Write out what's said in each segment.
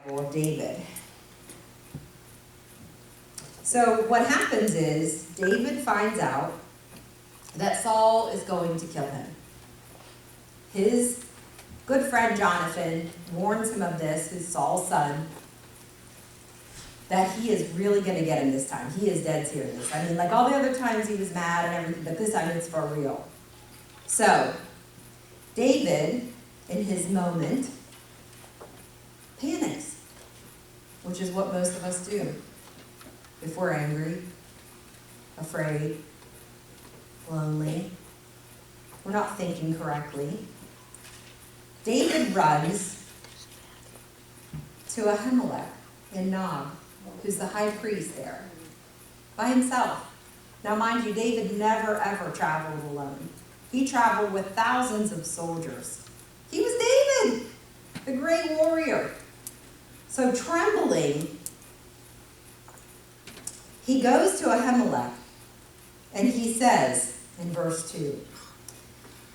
of David. So what happens is David finds out that Saul is going to kill him. His good friend Jonathan warns him of this, who's Saul's son, that he is really going to get him this time. He is dead serious. I mean, like all the other times he was mad and everything, but this time it's for real. So, David, in his moment, panics, which is what most of us do. If we're angry, afraid, lonely, we're not thinking correctly. David runs to Ahimelech in Nob, who's the high priest there, by himself. Now, mind you, David never, ever traveled alone. He traveled with thousands of soldiers. He was David, the great warrior. So trembling, he goes to Ahimelech, and he says in verse 2,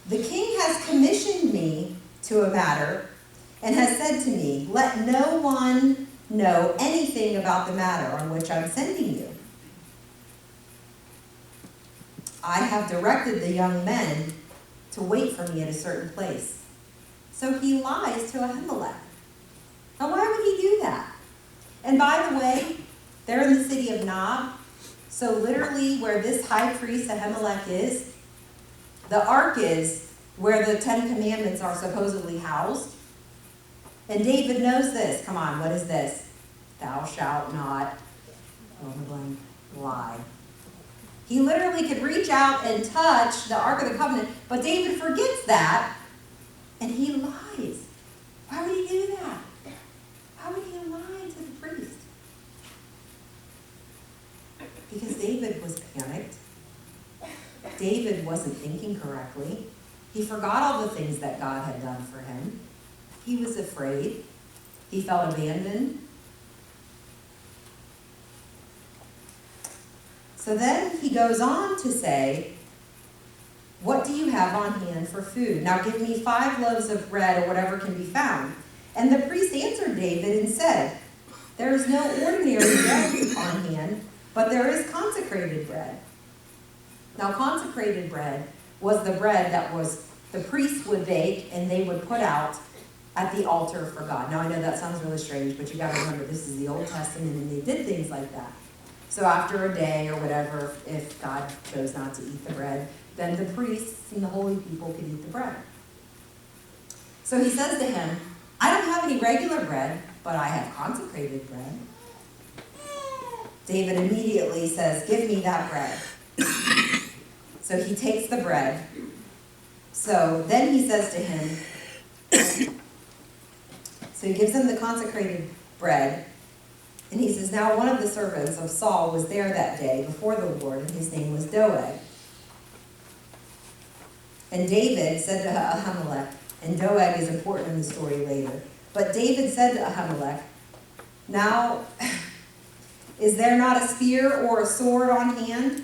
"The king has commissioned me to a matter and has said to me, 'Let no one know anything about the matter on which I'm sending you.' I have directed the young men to wait for me at a certain place." So he lies to Ahimelech. Now, why would he do that? And by the way, they're in the city of Nob. So literally where this high priest Ahimelech is, the ark is where the 10 Commandments are supposedly housed. And David knows this. Come on, what is this? Thou shalt not, lie. He literally could reach out and touch the Ark of the Covenant, but David forgets that, and he lies. Why would he do that? Why would he lie to the priest? Because David was panicked. David wasn't thinking correctly. He forgot all the things that God had done for him. He was afraid. He felt abandoned. So then he goes on to say, "What do you have on hand for food? Now give me 5 loaves of bread or whatever can be found." And the priest answered David and said, "There is no ordinary bread on hand, but there is consecrated bread." Now consecrated bread was the bread that the priests would bake and they would put out at the altar for God. Now I know that sounds really strange, but you got to remember this is the Old Testament and they did things like that. So after a day or whatever, if God chose not to eat the bread, then the priests and the holy people could eat the bread. So he says to him, "I don't have any regular bread, but I have consecrated bread." David immediately says, "Give me that bread." So he takes the bread. So then he says to him, so he gives him the consecrated bread. And he says, "Now one of the servants of Saul was there that day before the Lord, and his name was Doeg." And David said to Ahimelech, and Doeg is important in the story later, but David said to Ahimelech, "Now, is there not a spear or a sword on hand?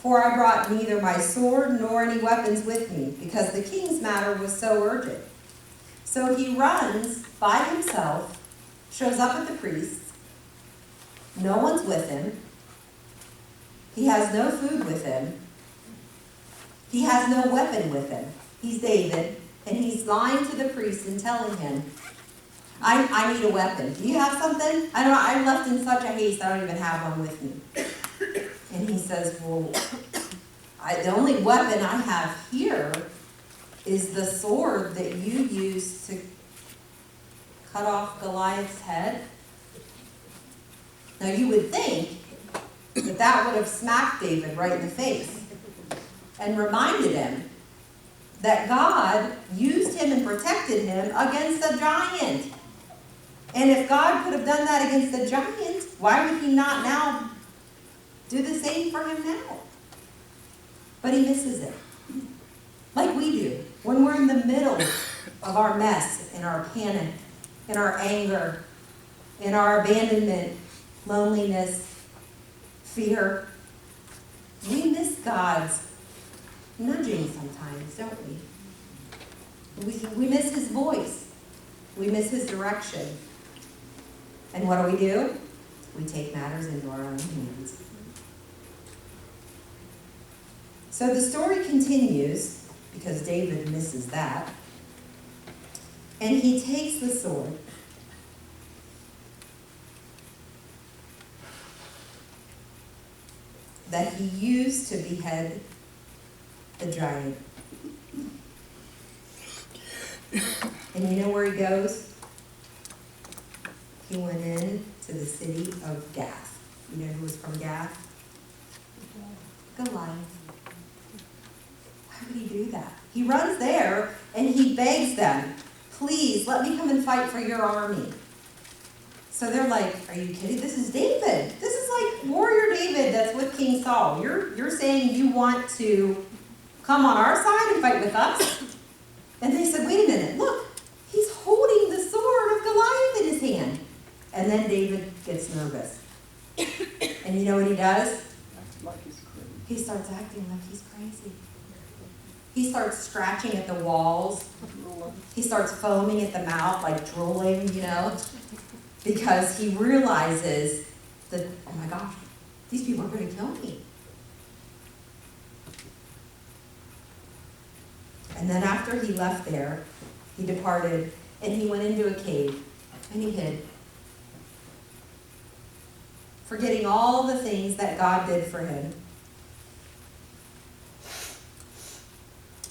For I brought neither my sword nor any weapons with me, because the king's matter was so urgent." So he runs by himself, shows up at the priest. No one's with him. He has no food with him. He has no weapon with him. He's David, and he's lying to the priest and telling him, I need a weapon. Do you have something? I don't know. I left in such a haste, I don't even have one with me. And he says, "Well, the only weapon I have here is the sword that you used to cut off Goliath's head." Now you would think that that would have smacked David right in the face and reminded him that God used him and protected him against a giant. And if God could have done that against a giant, why would he not now do the same for him now? But he misses it. Like we do when we're in the middle of our mess, in our panic, in our anger, in our abandonment, loneliness, fear. We miss God's nudging sometimes, don't we? We miss his voice. We miss his direction. And what do? We take matters into our own hands. So the story continues, because David misses that, and he takes the sword that he used to behead the giant. And you know where he goes? He went in to the city of Gath. You know who was from Gath? Goliath. Why would he do that? He runs there and he begs them, please let me come and fight for your army. So they're like, are you kidding? This is David. This is like warrior David that's with King Saul. You're saying you want to come on our side and fight with us? And they said, wait a minute, look, he's holding the sword of Goliath in his hand. And then David gets nervous. And you know what he does? He starts acting like he's crazy. He starts scratching at the walls. He starts foaming at the mouth, like drooling, because he realizes that, oh my gosh, these people are going to kill me. And then after he left there, he departed and he went into a cave and he hid, forgetting all the things that God did for him.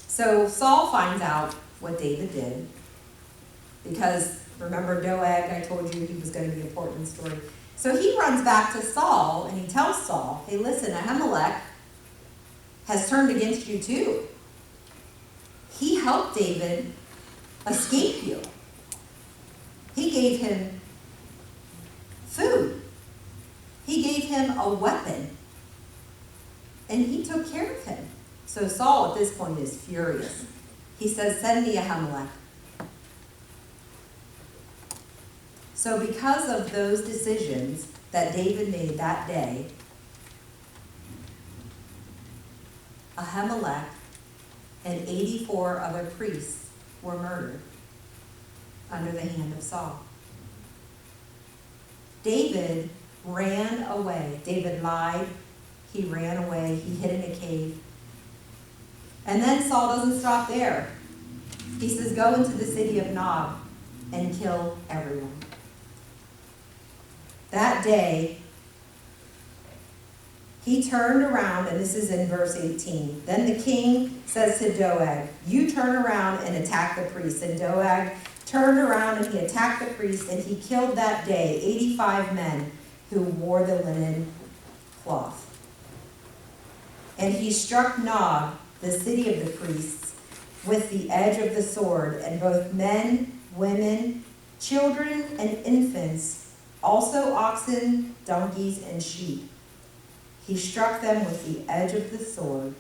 So Saul finds out what David did, because remember Doeg, I told you he was going to be important in the story. So he runs back to Saul and he tells Saul, hey, listen, Ahimelech has turned against you too. He helped David escape you. He gave him food. He gave him a weapon. And he took care of him. So Saul at this point is furious. He says, send me Ahimelech. So because of those decisions that David made that day, Ahimelech and 84 other priests were murdered under the hand of Saul. David ran away. David lied. He ran away. He hid in a cave. And then Saul doesn't stop there. He says, go into the city of Nob and kill everyone. That day, he turned around, and this is in verse 18. Then the king says to Doeg, you turn around and attack the priests. And Doeg turned around and he attacked the priests, and he killed that day 85 men who wore the linen cloth. And he struck Nob, the city of the priests, with the edge of the sword, and both men, women, children, and infants, also oxen, donkeys, and sheep. He struck them with the edge of the sword,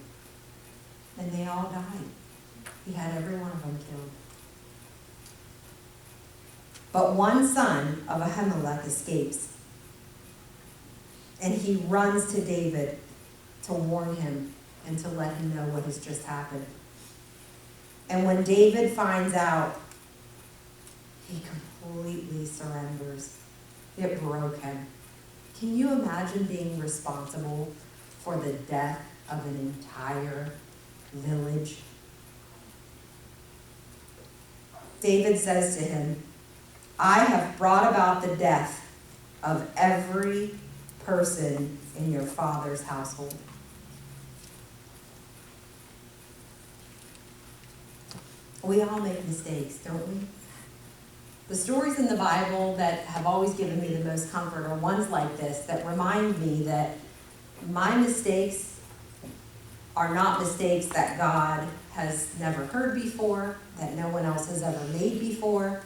and they all died. He had every one of them killed. But one son of Ahimelech escapes, and he runs to David to warn him and to let him know what has just happened. And when David finds out, he completely surrenders. It broke him. Can you imagine being responsible for the death of an entire village? David says to him, I have brought about the death of every person in your father's household. We all make mistakes, don't we? The stories in the Bible that have always given me the most comfort are ones like this that remind me that my mistakes are not mistakes that God has never heard before, that no one else has ever made before.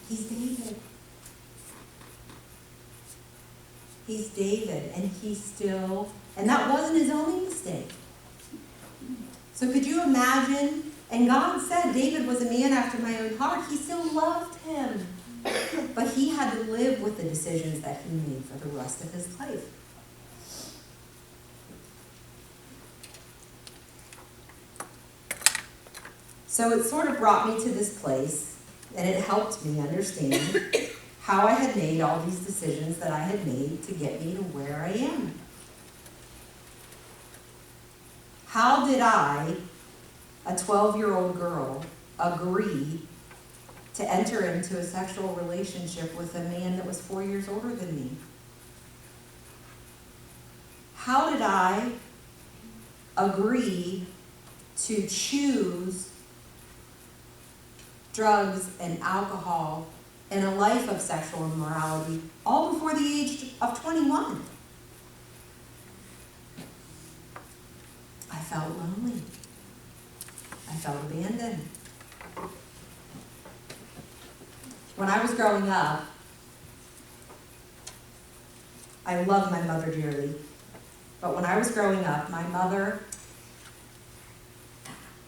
He's David. He's David, and that wasn't his only mistake. So could you imagine? And God said David was a man after my own heart. He still loved him. But he had to live with the decisions that he made for the rest of his life. So it sort of brought me to this place And it helped me understand how I had made all these decisions that I had made to get me to where I am. How did I, a 12-year-old girl, agree to enter into a sexual relationship with a man that was 4 years older than me? How did I agree to choose drugs and alcohol and a life of sexual immorality all before the age of 21? I felt lonely. I felt abandoned. When I was growing up, I loved my mother dearly. But when I was growing up, my mother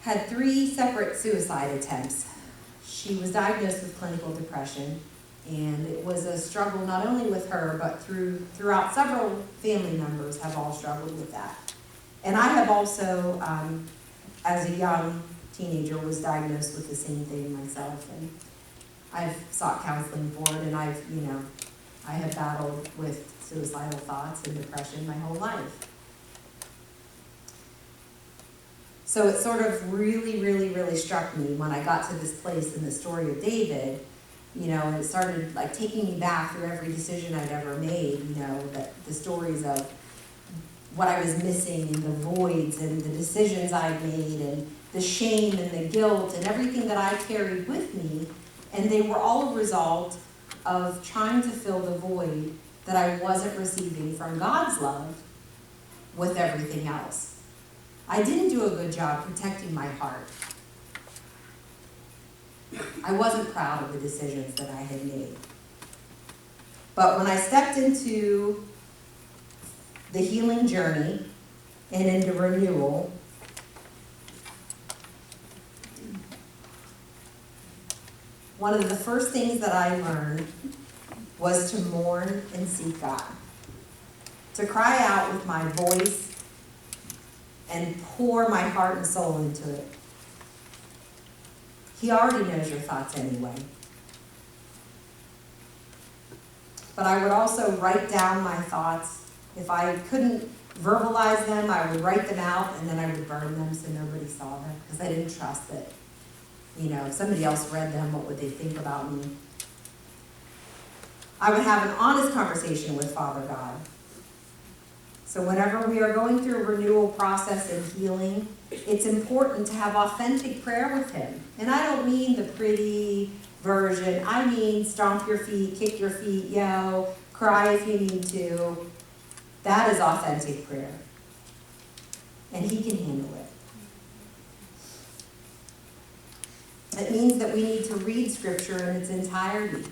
had 3 separate suicide attempts. She was diagnosed with clinical depression, and it was a struggle not only with her, but throughout several family members have all struggled with that. And I have also, as a young teenager, was diagnosed with the same thing myself, and I've sought counseling for it, and I have battled with suicidal thoughts and depression my whole life. So it sort of really struck me when I got to this place in the story of David, and it started like taking me back through every decision I'd ever made, the stories of what I was missing and the voids and the decisions I'd made and the shame and the guilt and everything that I carried with me. And they were all a result of trying to fill the void that I wasn't receiving from God's love with everything else. I didn't do a good job protecting my heart. I wasn't proud of the decisions that I had made. But when I stepped into the healing journey and into renewal, one of the first things that I learned was to mourn and seek God. To cry out with my voice and pour my heart and soul into it. He already knows your thoughts anyway. But I would also write down my thoughts. If I couldn't verbalize them, I would write them out and then I would burn them so nobody saw them, because I didn't trust that, if somebody else read them, what would they think about me? I would have an honest conversation with Father God. So whenever we are going through a renewal process and healing, it's important to have authentic prayer with Him. And I don't mean the pretty version. I mean stomp your feet, kick your feet, yell, cry if you need to. That is authentic prayer. And He can handle it. It means that we need to read Scripture in its entirety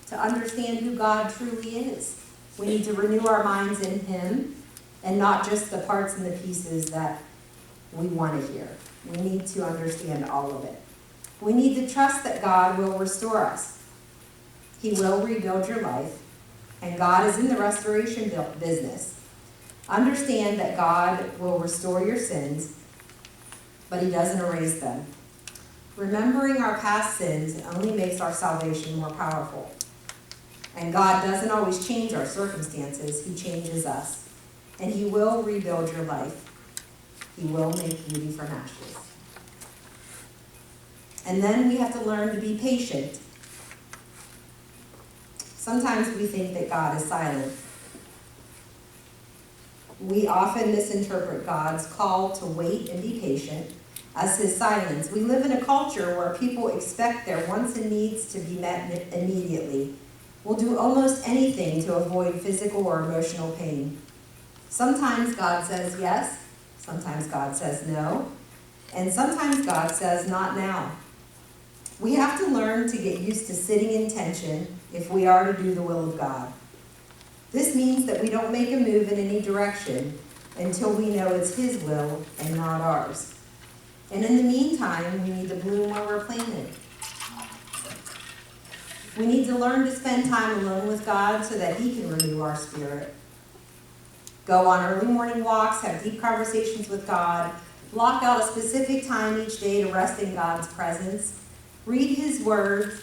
to understand who God truly is. We need to renew our minds in Him and not just the parts and the pieces that we want to hear. We need to understand all of it. We need to trust that God will restore us. He will rebuild your life, and God is in the restoration business. Understand that God will restore your sins, but He doesn't erase them. Remembering our past sins only makes our salvation more powerful. And God doesn't always change our circumstances. He changes us. And He will rebuild your life. He will make beauty from ashes. And then we have to learn to be patient. Sometimes we think that God is silent. We often misinterpret God's call to wait and be patient as His silence. We live in a culture where people expect their wants and needs to be met immediately. We'll do almost anything to avoid physical or emotional pain. Sometimes God says yes, sometimes God says no, and sometimes God says not now. We have to learn to get used to sitting in tension if we are to do the will of God. This means that we don't make a move in any direction until we know it's His will and not ours. And in the meantime, we need to bloom where we're planted. We need to learn to spend time alone with God so that He can renew our spirit. Go on early morning walks, have deep conversations with God, block out a specific time each day to rest in God's presence. Read his word,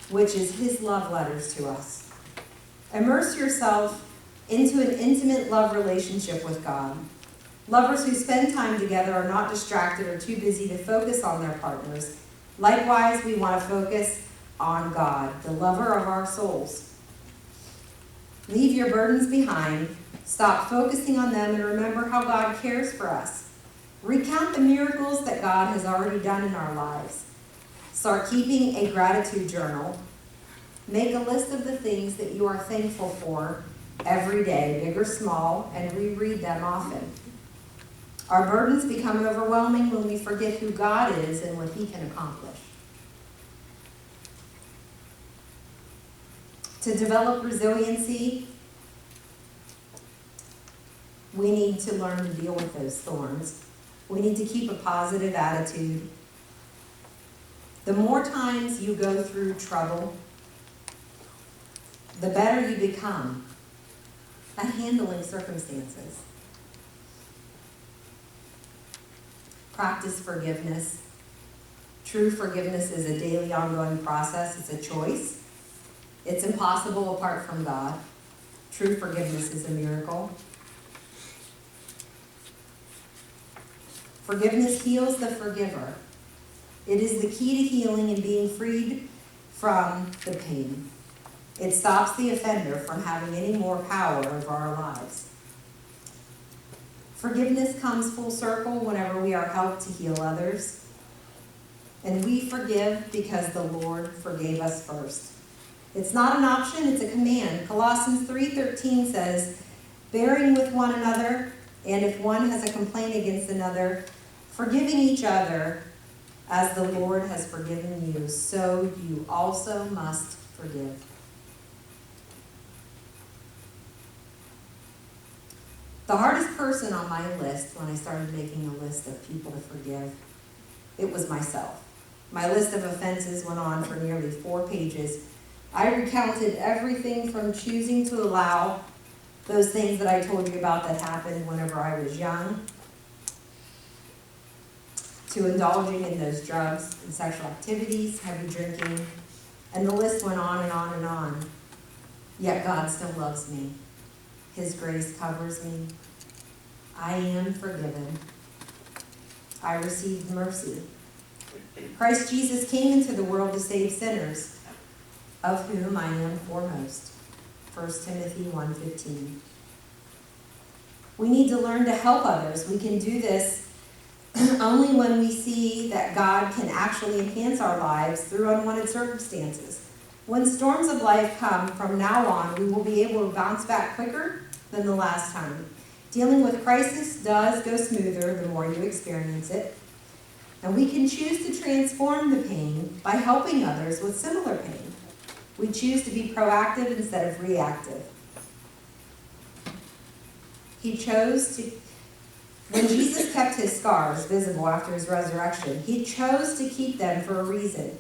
which is his love letters to us. Immerse yourself into an intimate love relationship with God. Lovers who spend time together are not distracted or too busy to focus on their partners. Likewise, we want to focus on God, the lover of our souls. Leave your burdens behind. Stop focusing on them and remember how God cares for us. Recount the miracles that God has already done in our lives. Start keeping a gratitude journal. Make a list of the things that you are thankful for every day, big or small, and reread them often. Our burdens become overwhelming when we forget who God is and what he can accomplish. To develop resiliency, we need to learn to deal with those thorns. We need to keep a positive attitude. The more times you go through trouble, the better you become at handling circumstances. Practice forgiveness. True forgiveness is a daily, ongoing process. It's a choice. It's impossible apart from God. True forgiveness is a miracle. Forgiveness heals the forgiver. It is the key to healing and being freed from the pain. It stops the offender from having any more power over our lives. Forgiveness comes full circle whenever we are helped to heal others. And we forgive because the Lord forgave us first. It's not an option, it's a command. Colossians 3:13 says, bearing with one another, and if one has a complaint against another, forgiving each other as the Lord has forgiven you, so you also must forgive. The hardest person on my list when I started making a list of people to forgive, it was myself. My list of offenses went on for nearly 4 pages. I recounted everything from choosing to allow those things that I told you about that happened whenever I was young, to indulging in those drugs and sexual activities, heavy drinking, and the list went on and on and on. Yet God still loves me. His grace covers me. I am forgiven. I received mercy. Christ Jesus came into the world to save sinners, of whom I am foremost. 1 Timothy 1:15. We need to learn to help others. We can do this only when we see that God can actually enhance our lives through unwanted circumstances. When storms of life come from now on, we will be able to bounce back quicker than the last time. Dealing with crisis does go smoother the more you experience it. And we can choose to transform the pain by helping others with similar pain. We choose to be proactive instead of reactive. When Jesus kept his scars visible after his resurrection, he chose to keep them for a reason.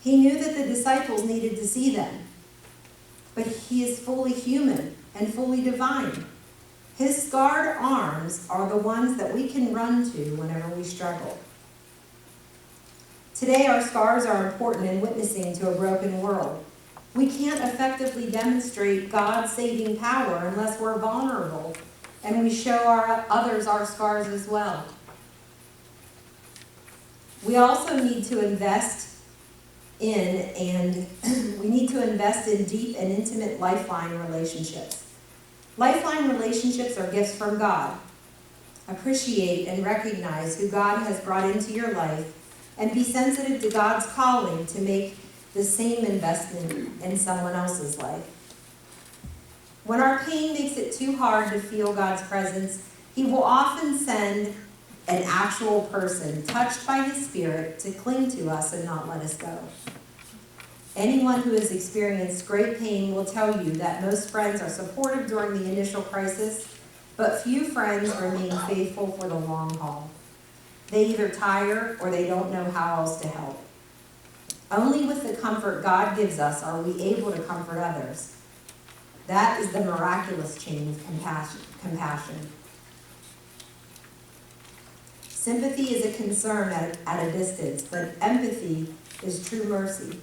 He knew that the disciples needed to see them, but he is fully human and fully divine. His scarred arms are the ones that we can run to whenever we struggle. Today, our scars are important in witnessing to a broken world. We can't effectively demonstrate God's saving power unless we're vulnerable and we show others our scars as well. We also need to invest in deep and intimate lifeline relationships. Lifeline relationships are gifts from God. Appreciate and recognize who God has brought into your life and be sensitive to God's calling to make the same investment in someone else's life. When our pain makes it too hard to feel God's presence, he will often send an actual person touched by his Spirit to cling to us and not let us go. Anyone who has experienced great pain will tell you that most friends are supportive during the initial crisis, but few friends remain faithful for the long haul. They either tire or they don't know how else to help. Only with the comfort God gives us are we able to comfort others. That is the miraculous chain of compassion. Sympathy is a concern at a distance, but empathy is true mercy.